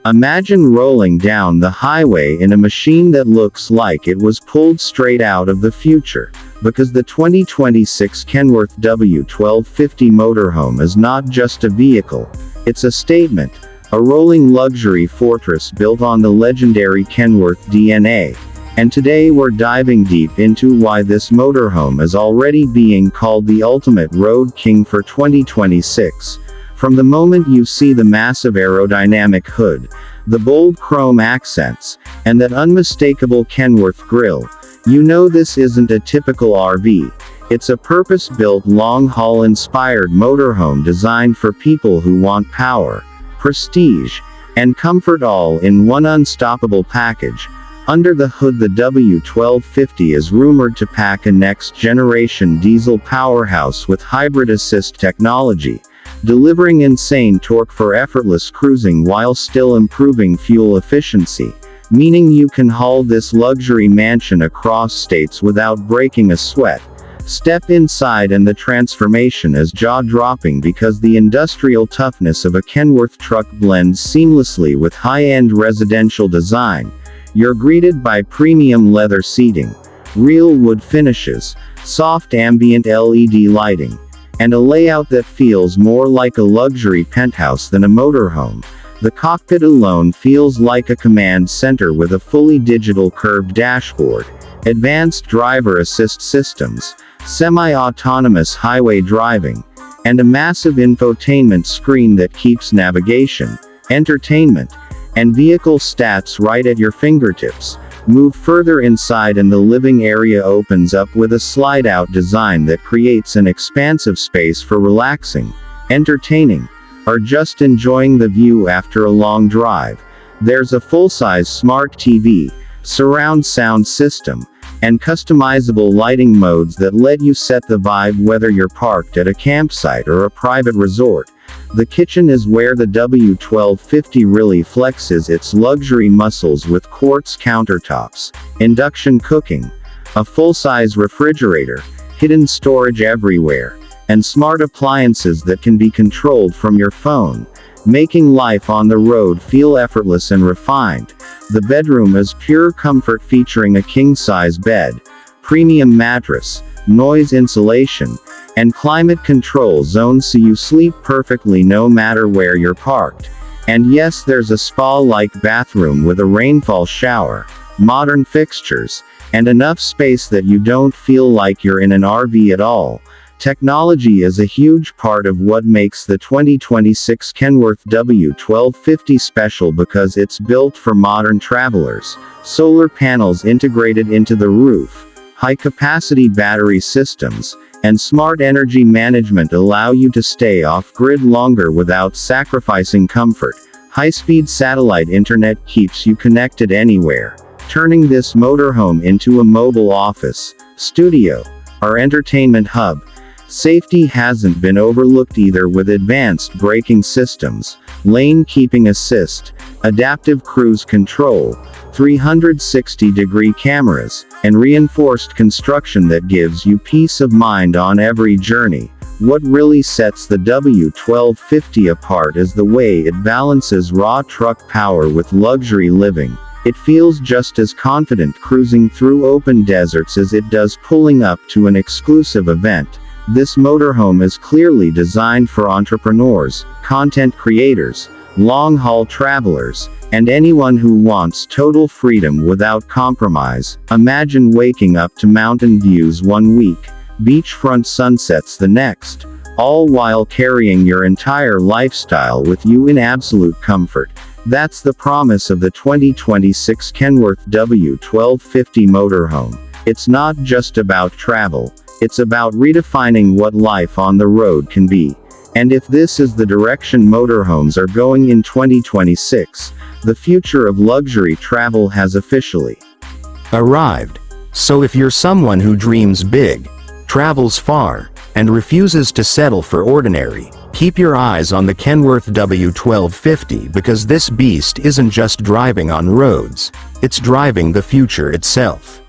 Imagine rolling down the highway in a machine that looks like it was pulled straight out of the future, because the 2026 Kenworth W1250 motorhome is not just a vehicle, it's a statement, a rolling luxury fortress built on the legendary Kenworth DNA. And today we're diving deep into why this motorhome is already being called the ultimate road king for 2026. From the moment you see the massive aerodynamic hood, the bold chrome accents, and that unmistakable Kenworth grille, you know this isn't a typical RV. It's a purpose-built long-haul inspired motorhome designed for people who want power, prestige, and comfort all in one unstoppable package. Under the hood, the W1250 is rumored to pack a next-generation diesel powerhouse with hybrid assist technology, delivering insane torque for effortless cruising while still improving fuel efficiency, meaning you can haul this luxury mansion across states without breaking a sweat. Step inside and the transformation is jaw-dropping because the industrial toughness of a Kenworth truck blends seamlessly with high-end residential design. You're greeted by premium leather seating, real wood finishes, soft ambient LED lighting, and a layout that feels more like a luxury penthouse than a motorhome. The cockpit alone feels like a command center with a fully digital curved dashboard, advanced driver assist systems, semi-autonomous highway driving, and a massive infotainment screen that keeps navigation, entertainment, and vehicle stats right at your fingertips. Move further inside and the living area opens up with a slide-out design that creates an expansive space for relaxing, entertaining, or just enjoying the view after a long drive. There's a full-size smart TV, surround sound system, and customizable lighting modes that let you set the vibe whether you're parked at a campsite or a private resort. The kitchen is where the W1250 really flexes its luxury muscles with quartz countertops, induction cooking, a full-size refrigerator, hidden storage everywhere, and smart appliances that can be controlled from your phone, making life on the road feel effortless and refined. The bedroom is pure comfort, featuring a king-size bed, premium mattress, noise insulation, and climate control zones so you sleep perfectly no matter where you're parked. And yes, there's a spa-like bathroom with a rainfall shower, modern fixtures, and enough space that you don't feel like you're in an RV at all. Technology is a huge part of what makes the 2026 Kenworth W1250 special because it's built for modern travelers. Solar panels integrated into the roof, high-capacity battery systems, and smart energy management allow you to stay off-grid longer without sacrificing comfort. High-speed satellite internet keeps you connected anywhere, turning this motorhome into a mobile office, studio, or entertainment hub. Safety hasn't been overlooked either, with advanced braking systems, lane keeping assist, adaptive cruise control, 360-degree cameras, and reinforced construction that gives you peace of mind on every journey. What really sets the W1250 apart is the way it balances raw truck power with luxury living. It feels just as confident cruising through open deserts as it does pulling up to an exclusive event. This motorhome is clearly designed for entrepreneurs, content creators, long-haul travelers, and anyone who wants total freedom without compromise. Imagine waking up to mountain views one week, beachfront sunsets the next, all while carrying your entire lifestyle with you in absolute comfort. That's the promise of the 2026 Kenworth W1250 motorhome. It's not just about travel, it's about redefining what life on the road can be. And if this is the direction motorhomes are going in 2026, the future of luxury travel has officially arrived. So if you're someone who dreams big, travels far, and refuses to settle for ordinary, keep your eyes on the Kenworth W1250, because this beast isn't just driving on roads, it's driving the future itself.